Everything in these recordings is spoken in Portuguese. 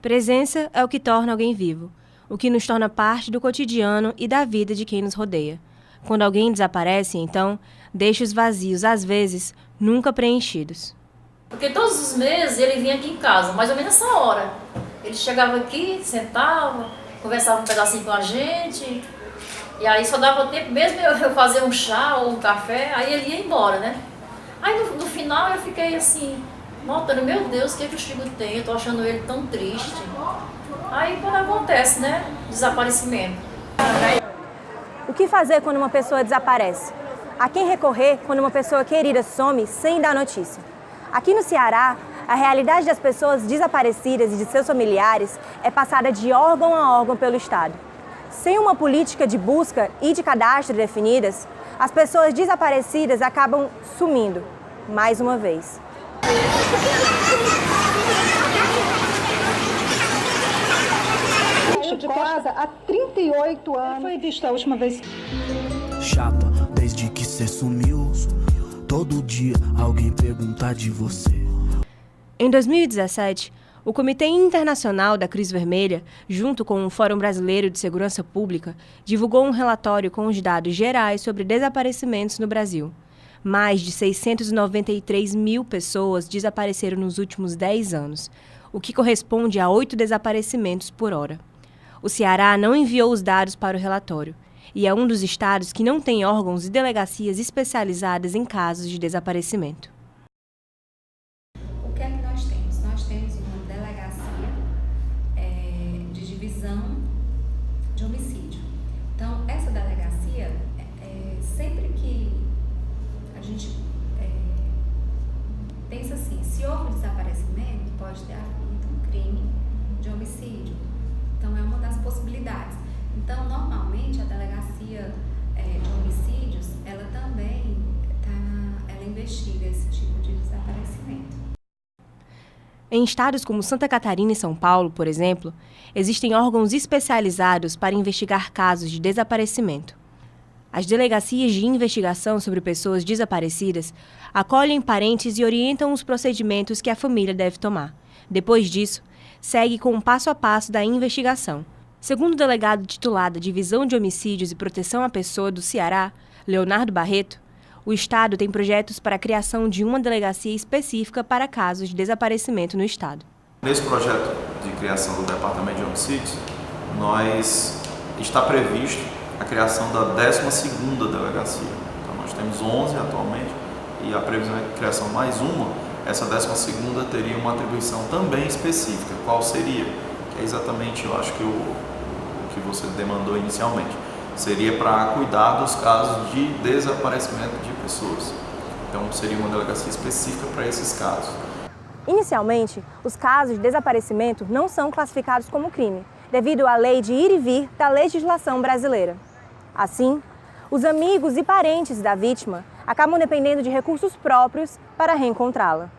Presença é o que torna alguém vivo, o que nos torna parte do cotidiano e da vida de quem nos rodeia. Quando alguém desaparece, então, deixa os vazios, às vezes, nunca preenchidos. Porque todos os meses ele vinha aqui em casa, mais ou menos essa hora. Ele chegava aqui, sentava, conversava um pedacinho com a gente, e aí só dava tempo mesmo eu fazer um chá ou um café, aí ele ia embora, né? Aí no final eu fiquei assim, notando, meu Deus, o que o Chico tem? Eu tô achando ele tão triste. Aí quando acontece, né? Desaparecimento. O que fazer quando uma pessoa desaparece? A quem recorrer quando uma pessoa querida some sem dar notícia? Aqui no Ceará, a realidade das pessoas desaparecidas e de seus familiares é passada de órgão a órgão pelo Estado. Sem uma política de busca e de cadastro definidas, as pessoas desaparecidas acabam sumindo, mais uma vez. De casa há 38 anos. Foi vista a última vez. Chata, desde que cê sumiu, todo dia alguém pergunta de você. Em 2017, o Comitê Internacional da Cruz Vermelha, junto com o Fórum Brasileiro de Segurança Pública, divulgou um relatório com os dados gerais sobre desaparecimentos no Brasil. Mais de 693 mil pessoas desapareceram nos últimos 10 anos, o que corresponde a 8 desaparecimentos por hora. O Ceará não enviou os dados para o relatório e é um dos estados que não tem órgãos e delegacias especializadas em casos de desaparecimento. O que é que nós temos? Nós temos uma delegacia de divisão de homicídio. Então, essa delegacia, sempre que a gente pensa assim, se houve desaparecimento, pode ter havido um crime de homicídio. Então, é uma das possibilidades. Então, normalmente, a delegacia de homicídios, ela também ela investiga esse tipo de desaparecimento. Em estados como Santa Catarina e São Paulo, por exemplo, existem órgãos especializados para investigar casos de desaparecimento. As delegacias de investigação sobre pessoas desaparecidas acolhem parentes e orientam os procedimentos que a família deve tomar. Depois disso, segue com o passo a passo da investigação. Segundo o delegado titular da Divisão de Homicídios e Proteção à Pessoa do Ceará, Leonardo Barreto, o Estado tem projetos para a criação de uma delegacia específica para casos de desaparecimento no Estado. Nesse projeto de criação do Departamento de Homicídios, está previsto a criação da 12ª delegacia. Então, nós temos 11 atualmente e a previsão é a criação mais uma. Essa 12ª teria uma atribuição também específica. Qual seria? Que é exatamente, eu acho que o que você demandou inicialmente. Seria para cuidar dos casos de desaparecimento de pessoas. Então, seria uma delegacia específica para esses casos. Inicialmente, os casos de desaparecimento não são classificados como crime, devido à lei de ir e vir da legislação brasileira. Assim, os amigos e parentes da vítima acabam dependendo de recursos próprios para reencontrá-la.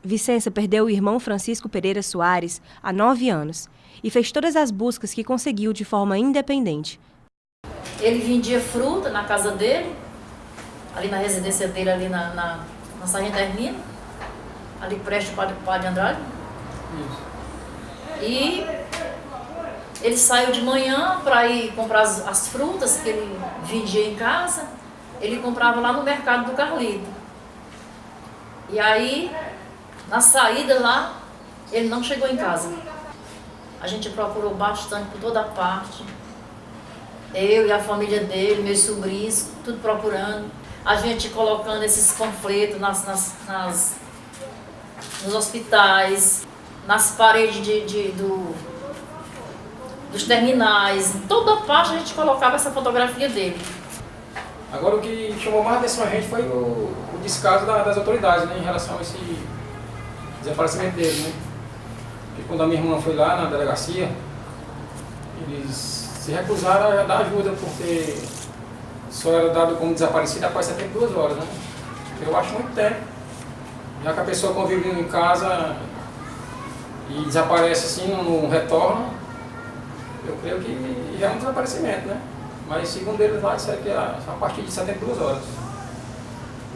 Vicença perdeu o irmão Francisco Pereira Soares há 9 anos e fez todas as buscas que conseguiu de forma independente. Ele vendia fruta na casa dele, ali na residência dele, ali na Sargento Hermínio, ali perto do Padre Andrade. E ele saiu de manhã para ir comprar as frutas que ele vendia em casa. Ele comprava lá no mercado do Carlito. E aí, na saída lá, ele não chegou em casa. A gente procurou bastante por toda parte. Eu e a família dele, meus sobrinhos, tudo procurando. A gente colocando esses panfletos nos hospitais, nas paredes dos terminais. Em toda parte a gente colocava essa fotografia dele. Agora, o que chamou mais atenção a gente foi o descaso das autoridades, né, em relação a esse desaparecimento dele, né? Porque quando a minha irmã foi lá na delegacia, eles se recusaram a dar ajuda, porque só era dado como desaparecido após 72 horas, né? Eu acho muito tempo. Já que a pessoa convive em casa e desaparece assim, não retorna, eu creio que já é um desaparecimento, né? Mas segundo eles lá, disseram que é a partir de 72 horas.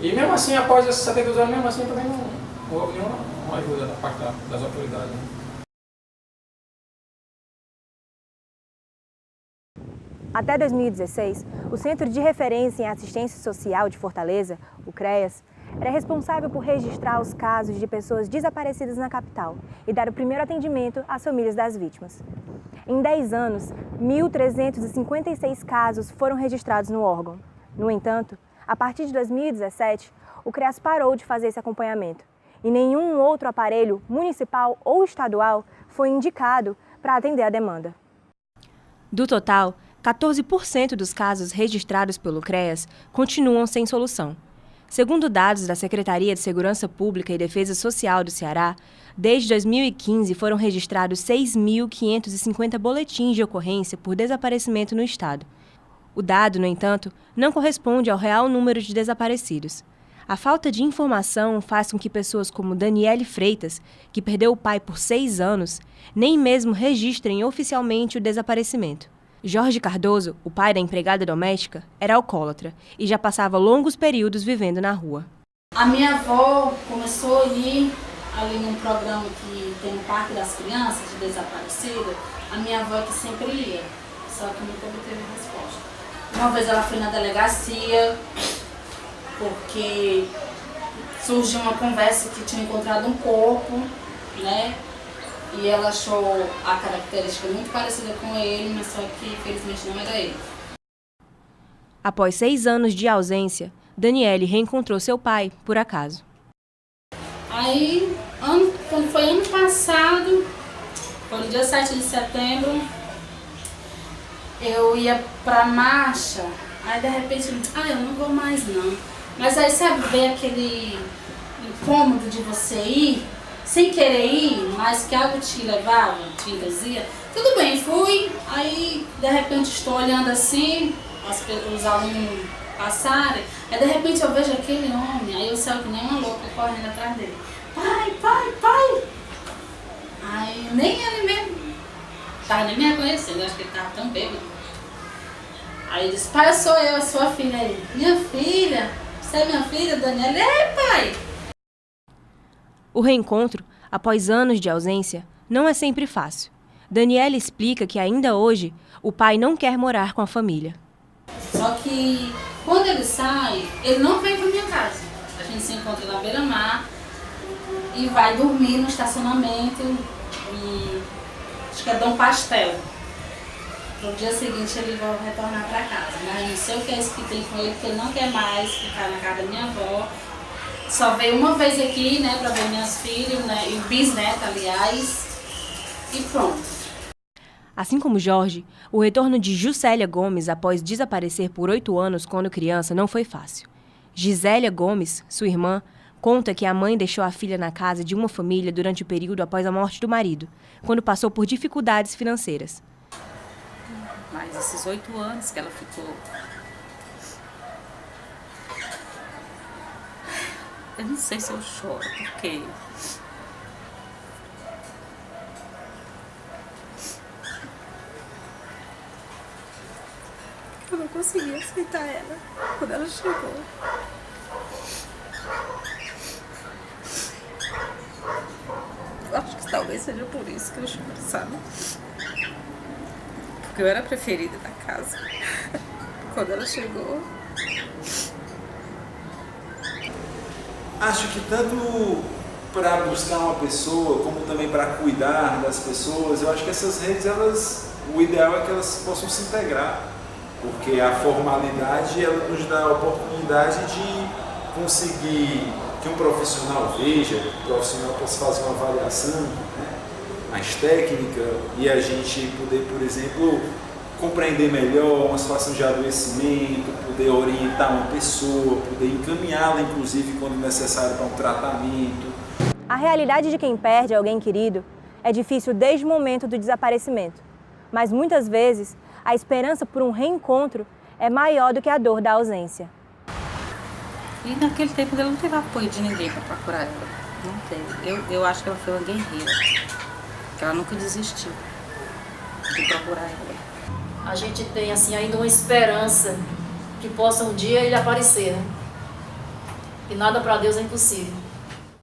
E mesmo assim, após essas 72 horas, mesmo assim também não houve nenhuma ajuda da parte das autoridades, né? Até 2016, o Centro de Referência em Assistência Social de Fortaleza, o CREAS, era responsável por registrar os casos de pessoas desaparecidas na capital e dar o primeiro atendimento às famílias das vítimas. Em 10 anos, 1.356 casos foram registrados no órgão. No entanto, a partir de 2017, o CREAS parou de fazer esse acompanhamento e nenhum outro aparelho municipal ou estadual foi indicado para atender a demanda. Do total, 14% dos casos registrados pelo CREAS continuam sem solução. Segundo dados da Secretaria de Segurança Pública e Defesa Social do Ceará, desde 2015 foram registrados 6.550 boletins de ocorrência por desaparecimento no estado. O dado, no entanto, não corresponde ao real número de desaparecidos. A falta de informação faz com que pessoas como Daniele Freitas, que perdeu o pai por 6 anos, nem mesmo registrem oficialmente o desaparecimento. Jorge Cardoso, o pai da empregada doméstica, era alcoólatra e já passava longos períodos vivendo na rua. A minha avó começou a ir ali num programa que tem no Parque das Crianças, de desaparecida. A minha avó que sempre ia, só que nunca obteve resposta. Uma vez ela foi na delegacia, porque surgiu uma conversa que tinha encontrado um corpo, né? E ela achou a característica muito parecida com ele, mas só que infelizmente não era ele. Após 6 anos de ausência, Daniele reencontrou seu pai, por acaso. Aí, quando foi ano passado, foi no dia 7 de setembro, eu ia pra marcha, aí de repente, eu não vou mais não. Mas aí sabe, ver aquele incômodo de você ir, sem querer ir, mas que algo te levava, te induzia. Tudo bem, fui, aí de repente estou olhando assim, os alunos passarem, aí de repente eu vejo aquele homem, aí eu saio que nem uma louca correndo atrás dele. Pai, pai, pai! Aí nem ele mesmo, tava nem me reconhecendo, acho que ele tava tão bêbado. Aí ele disse, pai, sou eu, a sua filha aí. Minha filha? Você é minha filha, Daniela? É, pai! O reencontro, após anos de ausência, não é sempre fácil. Daniela explica que ainda hoje o pai não quer morar com a família. Só que quando ele sai, ele não vem para minha casa. A gente se encontra na beira-mar e vai dormir no estacionamento e acho que é Dom Pastel. No dia seguinte ele vai retornar para casa. Mas não sei o que é isso que tem com ele, porque ele não quer mais ficar na casa da minha avó. Só veio uma vez aqui, né, para ver minhas filhas, né, e bisneta, aliás, e pronto. Assim como Jorge, o retorno de Juscelia Gomes após desaparecer por 8 anos quando criança não foi fácil. Gisélia Gomes, sua irmã, conta que a mãe deixou a filha na casa de uma família durante o período após a morte do marido, quando passou por dificuldades financeiras. Mas esses 8 anos que ela ficou... Eu não sei se eu choro, porque... eu não consegui aceitar ela quando ela chegou. Eu acho que talvez seja por isso que eu choro, sabe? Porque eu era a preferida da casa. Quando ela chegou... Acho que tanto para buscar uma pessoa, como também para cuidar das pessoas, eu acho que essas redes, o ideal é que elas possam se integrar, porque a formalidade ela nos dá a oportunidade de conseguir que um profissional veja, que o profissional possa fazer uma avaliação, né, mais técnica, e a gente poder, por exemplo, compreender melhor uma situação de adoecimento, poder orientar uma pessoa, poder encaminhá-la, inclusive, quando necessário, para um tratamento. A realidade de quem perde alguém querido é difícil desde o momento do desaparecimento, mas muitas vezes a esperança por um reencontro é maior do que a dor da ausência. E naquele tempo ela não teve apoio de ninguém para procurar ela. Não teve. Eu acho que ela foi uma guerreira, que ela nunca desistiu de procurar ela. A gente tem assim ainda uma esperança que possa um dia ele aparecer, né? E nada para Deus é impossível.